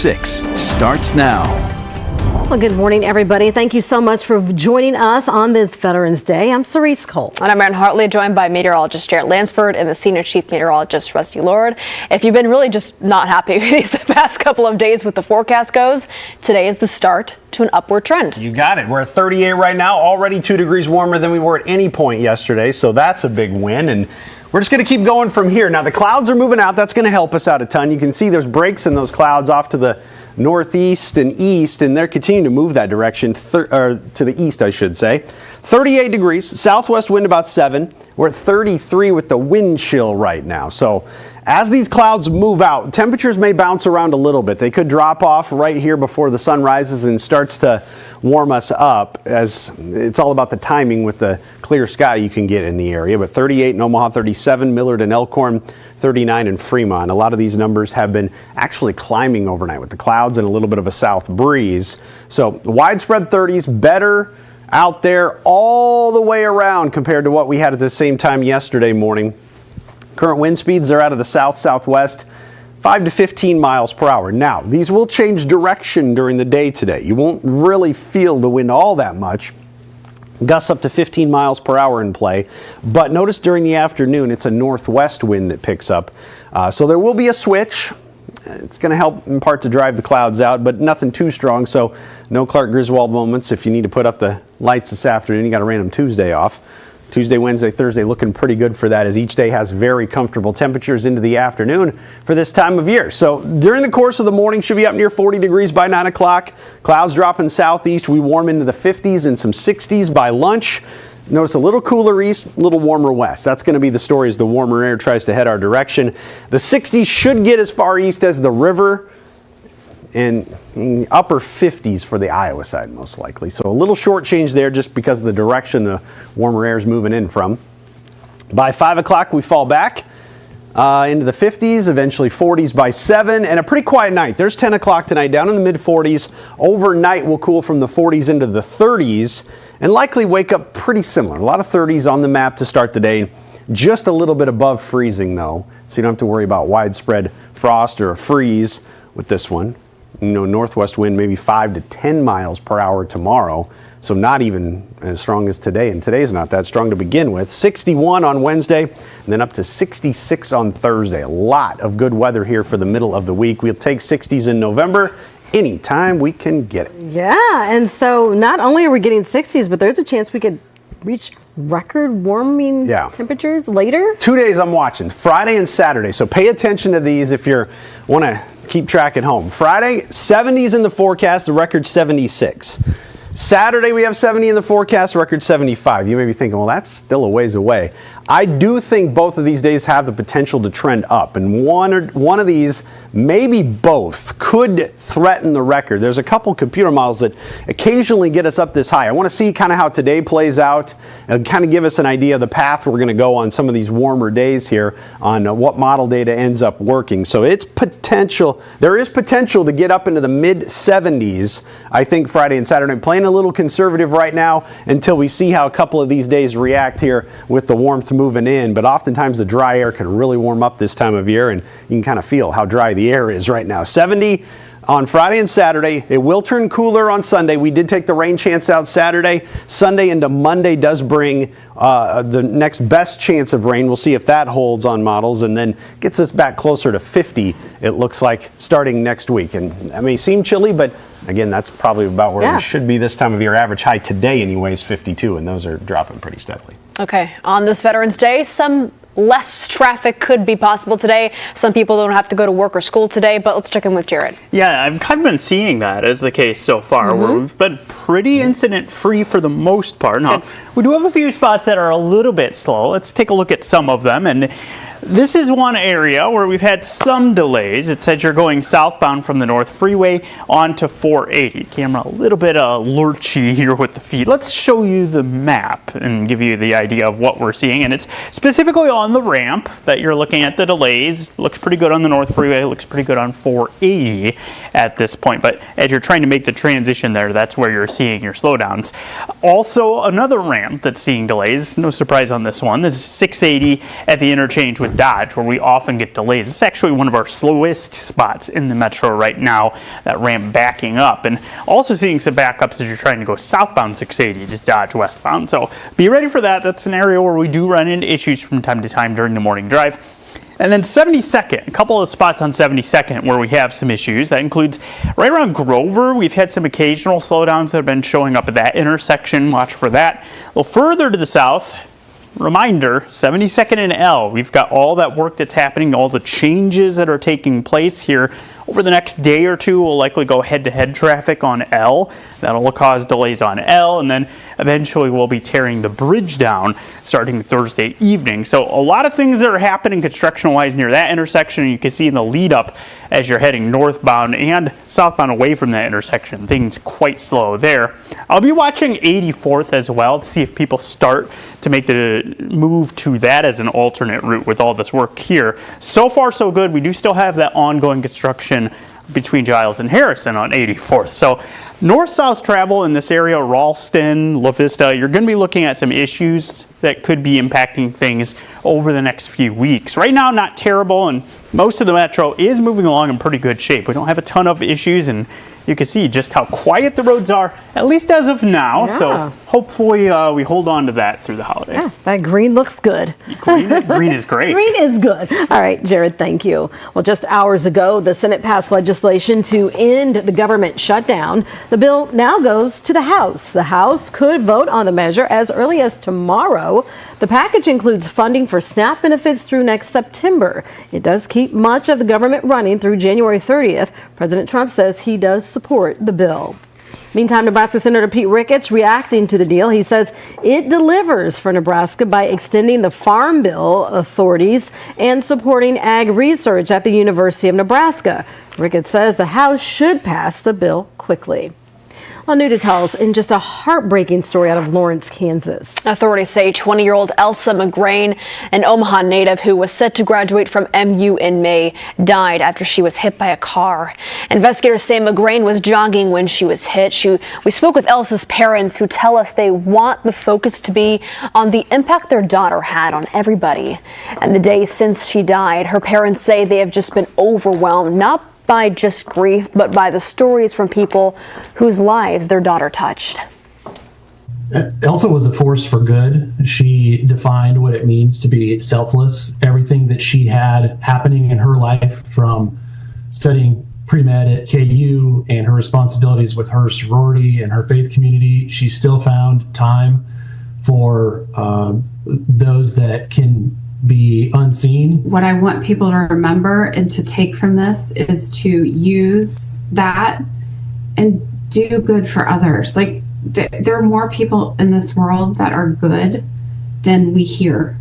6 starts now. Well, good morning, everybody. Thank you so much for joining us on this Veterans Day. I'm Cerise Cole. And I'm Erin Hartley, joined by meteorologist Jarrett Lansford and the senior chief meteorologist Rusty Lord. If you've been really just not happy these past couple of days with the forecast goes, today is the start to an upward trend. You got it. We're at 38 right now, already 2 degrees warmer than we were at any point yesterday, so that's a big win. And we're just going to keep going from here. Now, the clouds are moving out. That's going to help us out a ton. You can see there's breaks in those clouds off to the northeast and east, and they're continuing to move that direction, to the east, I should say. 38 degrees, southwest wind about 7. We're at 33 with the wind chill right now. So as these clouds move out, temperatures may bounce around a little bit. They could drop off right here before the sun rises and starts to warm us up, as it's all about the timing with the clear sky you can get in the area. But 38 in Omaha, 37 Millard and Elkhorn, 39 in Fremont. A lot of these numbers have been actually climbing overnight with the clouds and a little bit of a south breeze. So widespread 30s, better out there all the way around compared to what we had at the same time yesterday morning. Current wind speeds are out of the south-southwest, 5 to 15 miles per hour. Now, these will change direction during the day today. You won't really feel the wind all that much. Gusts up to 15 miles per hour in play. But notice during the afternoon, it's a northwest wind that picks up. So there will be a switch. It's going to help in part to drive the clouds out, but nothing too strong. So no Clark Griswold moments. If you need to put up the lights this afternoon, you got a random Tuesday off. Tuesday, Wednesday, Thursday looking pretty good for that, as each day has very comfortable temperatures into the afternoon for this time of year. So during the course of the morning, should be up near 40 degrees by 9 o'clock. Clouds dropping southeast. We warm into the 50s and some 60s by lunch. Notice a little cooler east, a little warmer west. That's going to be the story as the warmer air tries to head our direction. The 60s should get as far east as the river, and upper 50s for the Iowa side most likely. So a little short change there just because of the direction the warmer air is moving in from. By 5 o'clock we fall back into the 50s, eventually 40s by 7, and a pretty quiet night. There's 10 o'clock tonight, down in the mid 40s. Overnight we'll cool from the 40s into the 30s and likely wake up pretty similar. A lot of 30s on the map to start the day. Just a little bit above freezing though, so you don't have to worry about widespread frost or a freeze with this one. You know, northwest wind maybe 5 to 10 miles per hour tomorrow, so not even as strong as today, and today's not that strong to begin with. 61 on Wednesday, and then up to 66 on Thursday. A lot of good weather here for the middle of the week. We'll take 60s in November anytime we can get it. Yeah, and so not only are we getting 60s, but there's a chance we could reach record warming temperatures later. 2 days I'm watching, Friday and Saturday, so pay attention to these if you want to keep track at home. Friday, 70s in the forecast, the record 76. Saturday, we have 70 in the forecast, record 75. You may be thinking, well, that's still a ways away. I do think both of these days have the potential to trend up, and one of these, maybe both, could threaten the record. There's a couple computer models that occasionally get us up this high. I want to see kind of how today plays out and kind of give us an idea of the path we're going to go on some of these warmer days here on what model data ends up working. So it's potential. There is potential to get up into the mid 70s, I think, Friday and Saturday. I'm playing a little conservative right now until we see how a couple of these days react here with the warmth moving in, but oftentimes the dry air can really warm up this time of year, and you can kind of feel how dry the air is right now. 70 on Friday and Saturday. It will turn cooler on Sunday. We did take the rain chance out Saturday. Sunday into Monday does bring the next best chance of rain. We'll see if that holds on models, and then gets us back closer to 50, it looks like, starting next week. And that may seem chilly, but again, that's probably about where we should be this time of year. Average high today anyways, 52, and those are dropping pretty steadily. Okay, on this Veterans Day, some less traffic could be possible today. Some people don't have to go to work or school today, but let's check in with Jared. Yeah, I've kind of been seeing that as the case so far, where we've been pretty incident-free for the most part. Now, we do have a few spots that are a little bit slow. Let's take a look at some of them. And this is one area where we've had some delays. It says you're going southbound from the North Freeway onto 480. Camera a little bit lurchy here with the feet. Let's show you the map and give you the idea of what we're seeing. And it's specifically on the ramp that you're looking at the delays. Looks pretty good on the North Freeway. Looks pretty good on 480 at this point. But as you're trying to make the transition there, that's where you're seeing your slowdowns. Also, another ramp that's seeing delays. No surprise on this one. This is 680 at the interchange with Dodge, where we often get delays. It's actually one of our slowest spots in the metro right now, that ramp backing up. And also seeing some backups as you're trying to go southbound 680, just Dodge westbound. So be ready for that. That's an area where we do run into issues from time to time during the morning drive. And then 72nd, a couple of spots on 72nd where we have some issues. That includes right around Grover. We've had some occasional slowdowns that have been showing up at that intersection. Watch for that. A little further to the south, reminder, 72nd and L. We've got all that work that's happening, all the changes that are taking place here. Over the next day or two, we'll likely go head-to-head traffic on L. That'll cause delays on L, and then eventually we'll be tearing the bridge down starting Thursday evening. So a lot of things that are happening construction-wise near that intersection, and you can see in the lead-up as you're heading northbound and southbound away from that intersection. Things quite slow there. I'll be watching 84th as well to see if people start to make the move to that as an alternate route with all this work here. So far, so good. We do still have that ongoing construction between Giles and Harrison on 84th. So north-south travel in this area, Ralston, La Vista, you're going to be looking at some issues that could be impacting things over the next few weeks. Right now, not terrible, and most of the metro is moving along in pretty good shape. We don't have a ton of issues, and you can see just how quiet the roads are, at least as of now. Yeah. So hopefully we hold on to that through the holiday. Yeah, that green looks good. Green is great. Green is good. All right, Jared, thank you. Well, just hours ago, the Senate passed legislation to end the government shutdown. The bill now goes to the House. The House could vote on the measure as early as tomorrow. The package includes funding for SNAP benefits through next September. It does keep much of the government running through January 30th. President Trump says he does support the bill. Meantime, Nebraska Senator Pete Ricketts reacting to the deal. He says it delivers for Nebraska by extending the Farm Bill authorities and supporting ag research at the University of Nebraska. Ricketts says the House should pass the bill quickly. Well, new to tell us in just a heartbreaking story out of Lawrence, Kansas. Authorities say 20-year-old Elsa McGrain, an Omaha native who was set to graduate from MU in May, died after she was hit by a car. Investigators say McGrain was jogging when she was hit. We spoke with Elsa's parents, who tell us they want the focus to be on the impact their daughter had on everybody. And the days since she died, her parents say they have just been overwhelmed, not by just grief, but by the stories from people whose lives their daughter touched. Elsa was a force for good. She defined what it means to be selfless. Everything that she had happening in her life, from studying pre-med at KU and her responsibilities with her sorority and her faith community, she still found time for those that can be unseen. What I want people to remember and to take from this is to use that and do good for others. Like, there are more people in this world that are good than we hear.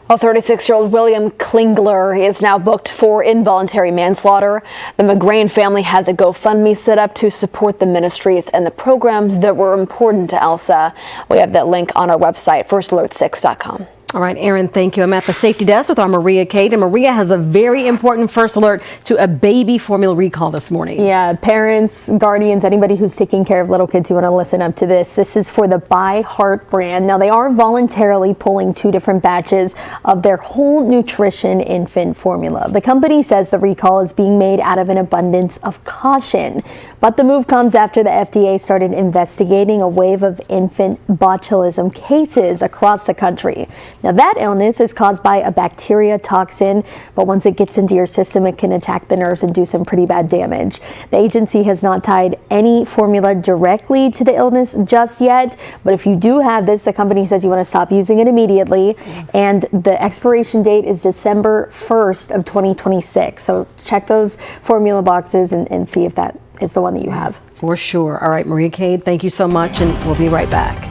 Well, 36-year-old William Klingler is now booked for involuntary manslaughter. The McGrain family has a GoFundMe set up to support the ministries and the programs that were important to Elsa. We have that link on our website, firstalert6.com. All right, Aaron, thank you. I'm at the safety desk with our Maria Kate, and Maria has a very important first alert to a baby formula recall this morning. Yeah, parents, guardians, anybody who's taking care of little kids, you want to listen up to this. This is for the By Heart brand. Now, they are voluntarily pulling 2 different batches of their whole nutrition infant formula. The company says the recall is being made out of an abundance of caution. But the move comes after the FDA started investigating a wave of infant botulism cases across the country. Now, that illness is caused by a bacteria toxin, but once it gets into your system, it can attack the nerves and do some pretty bad damage. The agency has not tied any formula directly to the illness just yet, but if you do have this, the company says you want to stop using it immediately, and the expiration date is December 1st of 2026. So check those formula boxes and see if that is the one that you have. For sure. All right, Maria Cade, thank you so much, and we'll be right back.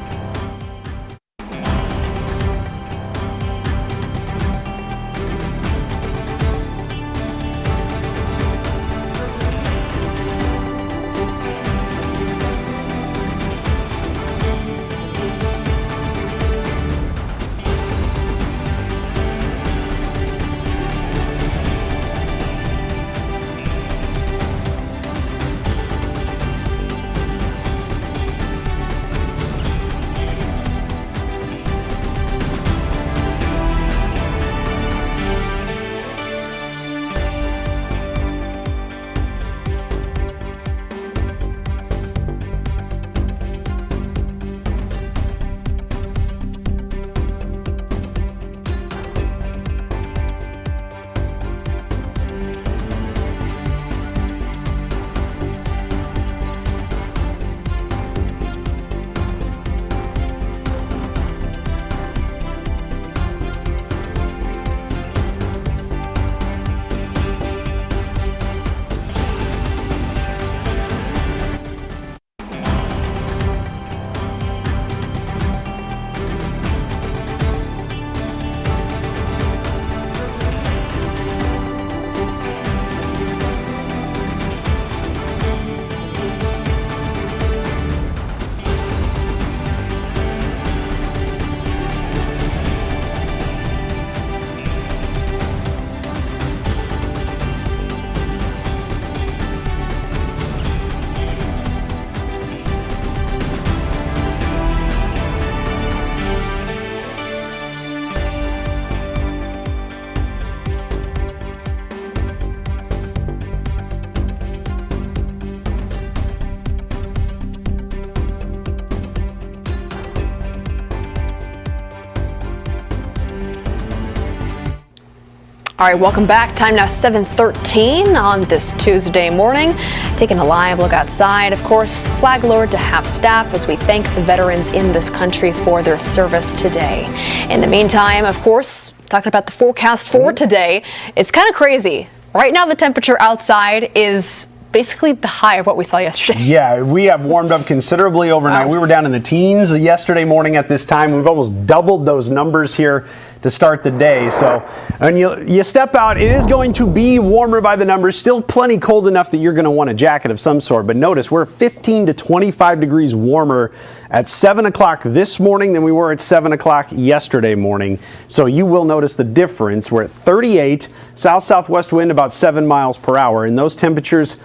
All right, welcome back. Time now 7:13 on this Tuesday morning. Taking a live look outside. Of course, flag lowered to half staff as we thank the veterans in this country for their service today. In the meantime, of course, talking about the forecast for today, it's kind of crazy. Right now, the temperature outside is basically the high of what we saw yesterday. Yeah, we have warmed up considerably overnight. We were down in the teens yesterday morning at this time. We've almost doubled those numbers here to start the day. So, and you step out, it is going to be warmer by the numbers. Still plenty cold enough that you're going to want a jacket of some sort. But notice we're 15 to 25 degrees warmer at 7 o'clock this morning than we were at 7 o'clock yesterday morning. So you will notice the difference. We're at 38, south-southwest wind about 7 miles per hour. And those temperatures,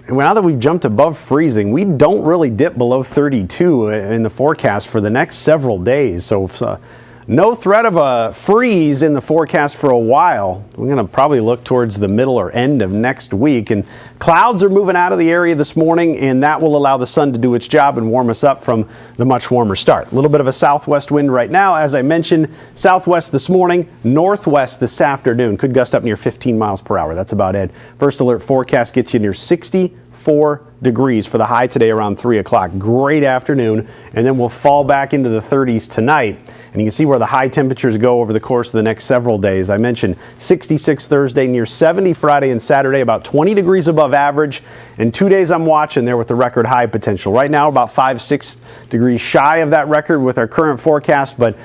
now that we've jumped above freezing, we don't really dip below 32 in the forecast for the next several days. So no threat of a freeze in the forecast for a while. We're going to probably look towards the middle or end of next week. And clouds are moving out of the area this morning, and that will allow the sun to do its job and warm us up from the much warmer start. A little bit of a southwest wind right now. As I mentioned, southwest this morning, northwest this afternoon. Could gust up near 15 miles per hour. That's about it. First alert forecast gets you near 64 degrees for the high today around 3 o'clock. Great afternoon, and then we'll fall back into the 30s tonight. And you can see where the high temperatures go over the course of the next several days. I mentioned 66 Thursday, near 70 Friday and Saturday, about 20 degrees above average. And 2 days I'm watching there with the record high potential. Right now, about 5-6 degrees shy of that record with our current forecast, but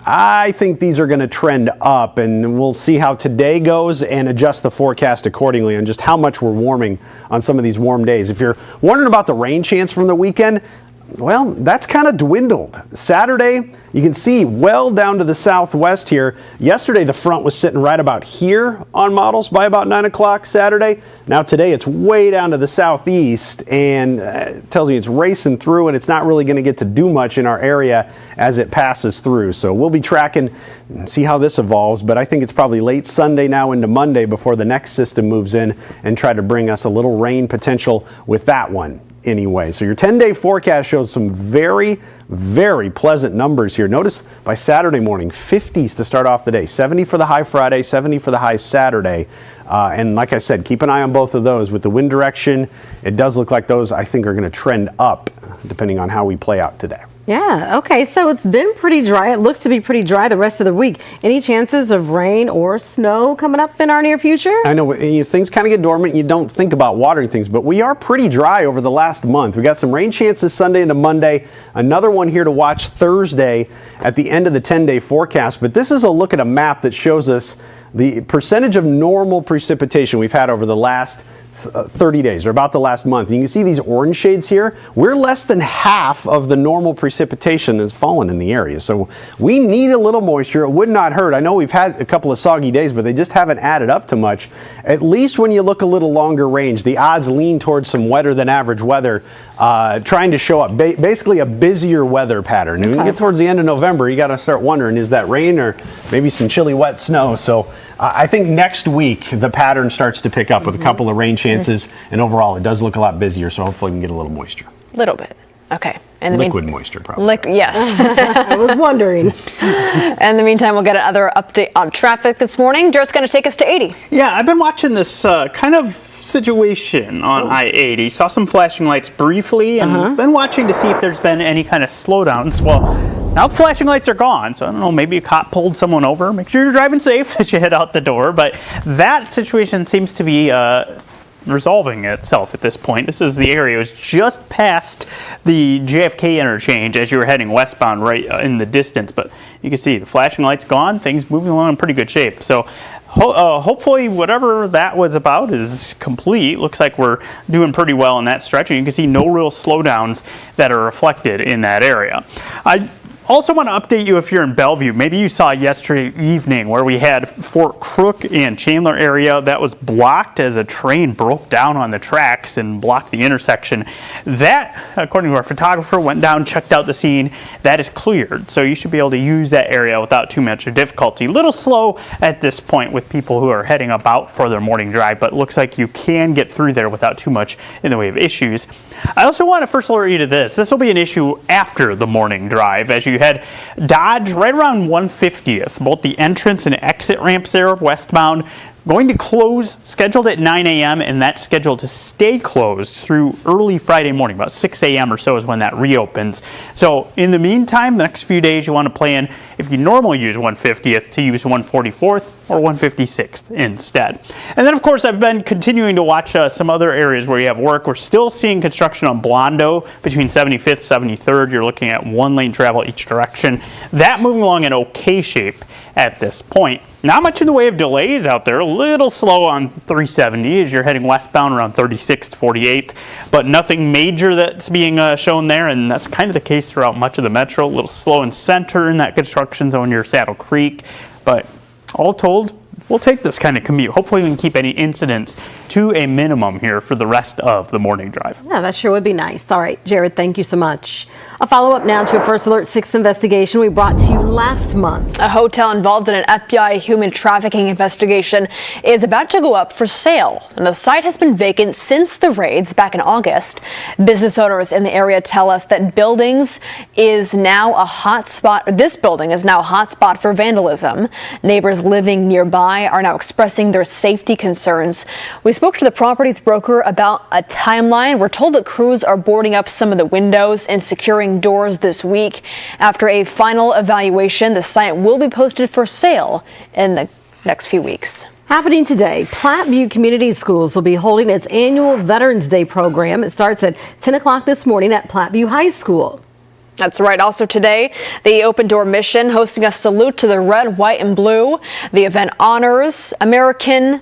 I think these are going to trend up, and we'll see how today goes and adjust the forecast accordingly on just how much we're warming on some of these warm days. If you're wondering about the rain chance from the weekend, well, that's kind of dwindled. Saturday, you can see well down to the southwest here. Yesterday, the front was sitting right about here on models by about 9 o'clock Saturday. Now today, it's way down to the southeast, and it tells me it's racing through, and it's not really going to get to do much in our area as it passes through. So we'll be tracking and see how this evolves, but I think it's probably late Sunday now into Monday before the next system moves in and try to bring us a little rain potential with that one. Anyway, so your 10-day forecast shows some very, very pleasant numbers here. Notice by Saturday morning, 50s to start off the day. 70 for the high Friday, 70 for the high Saturday. And like I said, keep an eye on both of those. With the wind direction, it does look like those, I think, are going to trend up depending on how we play out today. Yeah, okay, so it's been pretty dry. It looks to be pretty dry the rest of the week. Any chances of rain or snow coming up in our near future? I know things kind of get dormant. You don't think about watering things, but we are pretty dry over the last month. We got some rain chances Sunday into Monday. Another one here to watch Thursday at the end of the 10-day forecast. But this is a look at a map that shows us the percentage of normal precipitation we've had over the last 30 days, or about the last month. And you can see these orange shades here. We're less than half of the normal precipitation that's fallen in the area. So we need a little moisture. It would not hurt. I know we've had a couple of soggy days, but they just haven't added up to much. At least when you look a little longer range, the odds lean towards some wetter than average weather, trying to show up. Basically a busier weather pattern. And when you get towards the end of November, you got to start wondering, is that rain or maybe some chilly wet snow? So I think next week the pattern starts to pick up with a couple of rain chances, and overall it does look a lot busier, so hopefully we can get a little moisture. A little bit. Okay. And liquid moisture, probably. Yes. I was wondering. In the meantime, we'll get another update on traffic this morning. Jarrett's going to take us to 80. Yeah, I've been watching this kind of situation on I-80. Saw some flashing lights briefly, and been watching to see if there's been any kind of slowdowns. Well, now the flashing lights are gone, so I don't know, maybe a cop pulled someone over. Make sure you're driving safe as you head out the door. But that situation seems to be resolving itself at this point. This is the area. It was just past the JFK interchange as you were heading westbound, right in the distance. But you can see the flashing lights gone, things moving along in pretty good shape. So hopefully whatever that was about is complete. Looks like we're doing pretty well in that stretch, and you can see no real slowdowns that are reflected in that area. I also want to update you if you're in Bellevue. Maybe you saw yesterday evening where we had Fort Crook and Chandler area that was blocked as a train broke down on the tracks and blocked the intersection. That, according to our photographer, went down, checked out the scene. That is cleared, so you should be able to use that area without too much difficulty. A little slow at this point with people who are heading about for their morning drive, but it looks like you can get through there without too much in the way of issues. I also want to first alert you to this. This will be an issue after the morning drive as you had Dodge right around 150th. Both the entrance and exit ramps there westbound going to close, scheduled at 9 a.m., and that's scheduled to stay closed through early Friday morning. About 6 a.m. or so is when that reopens. So in the meantime, the next few days you want to plan, if you normally use 150th, to use 144th or 156th instead. And then, of course, I've been continuing to watch some other areas where you have work. We're still seeing construction on Blondo between 75th, 73rd. You're looking at one-lane travel each direction. That moving along in okay shape at this point. Not much in the way of delays out there. A little slow on 370 as you're heading westbound around 36th, 48th, but nothing major that's being shown there, and that's kind of the case throughout much of the metro. A little slow in center in that construction zone near Saddle Creek, but all told, we'll take this kind of commute. Hopefully we can keep any incidents to a minimum here for the rest of the morning drive. Yeah, that sure would be nice. All right, Jared, thank you so much. A follow-up now to a First Alert 6 investigation we brought to you last month. A hotel involved in an FBI human trafficking investigation is about to go up for sale, and the site has been vacant since the raids back in August. Business owners in the area tell us that this building is now a hot spot for vandalism. Neighbors living nearby are now expressing their safety concerns. We spoke to the property's broker about a timeline. We're told that crews are boarding up some of the windows and securing doors this week. After a final evaluation, the site will be posted for sale in the next few weeks. Happening today, Platteview Community Schools will be holding its annual Veterans Day program. It starts at 10 o'clock this morning at Platteview High School. That's right. Also today, the Open Door Mission hosting a salute to the red, white, and blue. The event honors American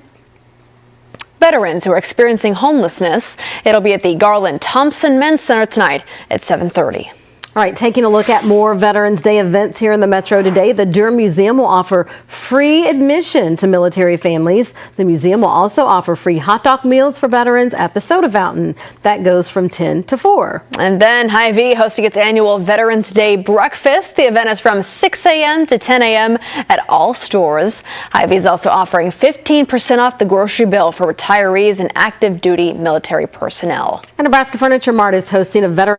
veterans who are experiencing homelessness. It'll be at the Garland Thompson Men's Center tonight at 7:30. All right, taking a look at more Veterans Day events here in the Metro today. The Durham Museum will offer free admission to military families. The museum will also offer free hot dog meals for veterans at the soda fountain. That goes from 10 to 4. And then Hy-Vee hosting its annual Veterans Day breakfast. The event is from 6 a.m. to 10 a.m. at all stores. Hy-Vee is also offering 15% off the grocery bill for retirees and active duty military personnel. And Nebraska Furniture Mart is hosting a veteran.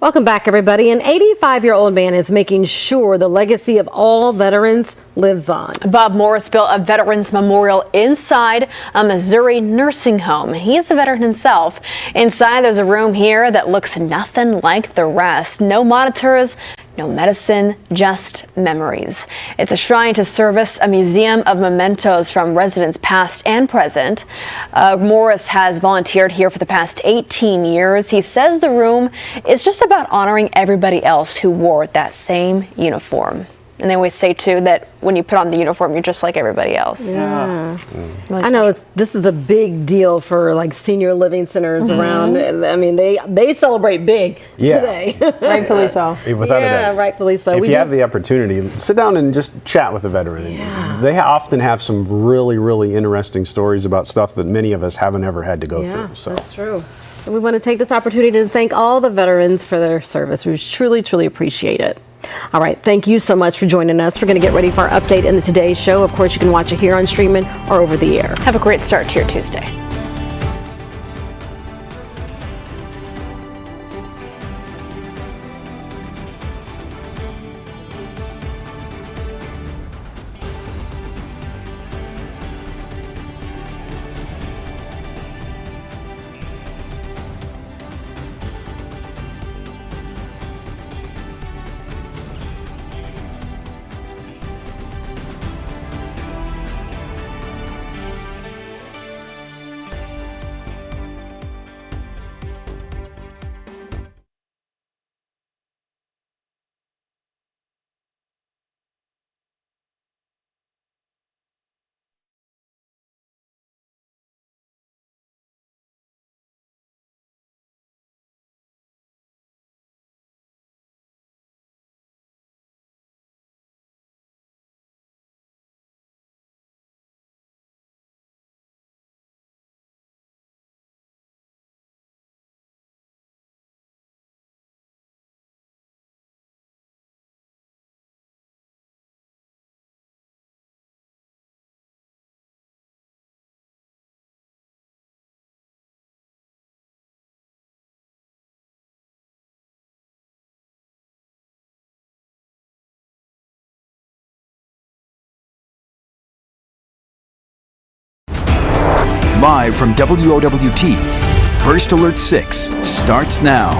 Welcome back, everybody. An 85-year-old man is making sure the legacy of all veterans lives on. Bob Morris built a veterans memorial inside a Missouri nursing home. He is a veteran himself. Inside, there's a room here that looks nothing like the rest. No monitors, no No medicine, just memories. It's a shrine to service, a museum of mementos from residents past and present. Morris has volunteered here for the past 18 years. He says the room is just about honoring everybody else who wore that same uniform. And they always say, too, that when you put on the uniform, you're just like everybody else. Yeah. Really I know this is a big deal for like senior living centers around. I mean, they celebrate big today. Rightfully so. Without a doubt. Rightfully so. If you have the opportunity, sit down and just chat with a veteran. They often have some really, really interesting stories about stuff that many of us haven't ever had to go through. So that's true. And we want to take this opportunity to thank all the veterans for their service. We truly, truly appreciate it. All right, thank you so much for joining us. We're going to get ready for our update in the Today Show. Of course, you can watch it here on streaming or over the air. Have a great start to your Tuesday. Live from WOWT, First Alert 6 starts now.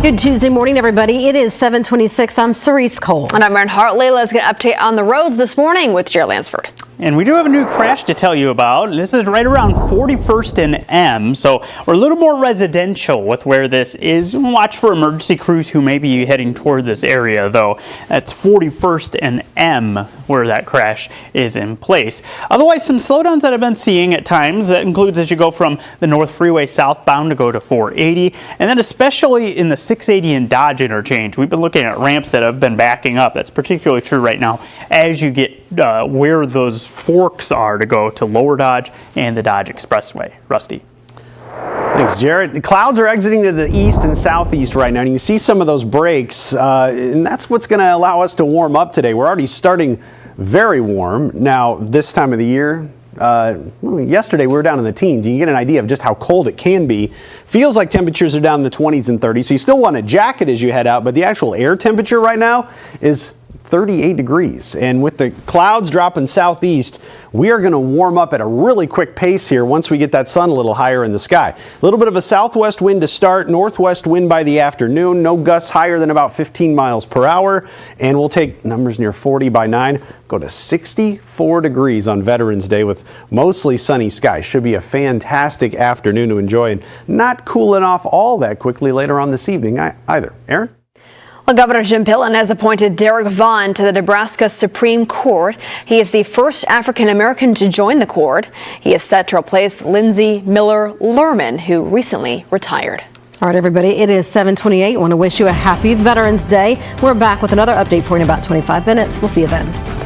Good Tuesday morning, everybody. It is 7:26. I'm Cerise Cole. And I'm Erin Hart. Layla's going to update on the roads this morning with Jared Lansford. And we do have a new crash to tell you about. This is right around 41st and M, so we're a little more residential with where this is. Watch for emergency crews who may be heading toward this area, though. That's 41st and M where that crash is in place. Otherwise, some slowdowns that I've been seeing at times. That includes as you go from the North Freeway southbound to go to 480, and then especially in the 680 and Dodge interchange. We've been looking at ramps that have been backing up. That's particularly true right now as you get where those forks are to go to Lower Dodge and the Dodge Expressway. Rusty. Thanks, Jared. The clouds are exiting to the east and southeast right now, and you can see some of those breaks, and that's what's going to allow us to warm up today. We're already starting very warm. Now, this time of the year, yesterday we were down in the teens. You can get an idea of just how cold it can be. Feels like temperatures are down in the 20s and 30s, so you still want a jacket as you head out, but the actual air temperature right now is 38 degrees. And with the clouds dropping southeast, we are going to warm up at a really quick pace here once we get that sun a little higher in the sky. A little bit of a southwest wind to start, northwest wind by the afternoon, no gusts higher than about 15 miles per hour, and we'll take numbers near 40 by 9, go to 64 degrees on Veterans Day with mostly sunny skies. Should be a fantastic afternoon to enjoy and not cooling off all that quickly later on this evening either. Aaron? Well, Governor Jim Pillen has appointed Derek Vaughn to the Nebraska Supreme Court. He is the first African American to join the court. He is set to replace Lindsay Miller Lerman, who recently retired. All right, everybody, it is 7:28. I want to wish you a happy Veterans Day. We're back with another update for you in about 25 minutes. We'll see you then.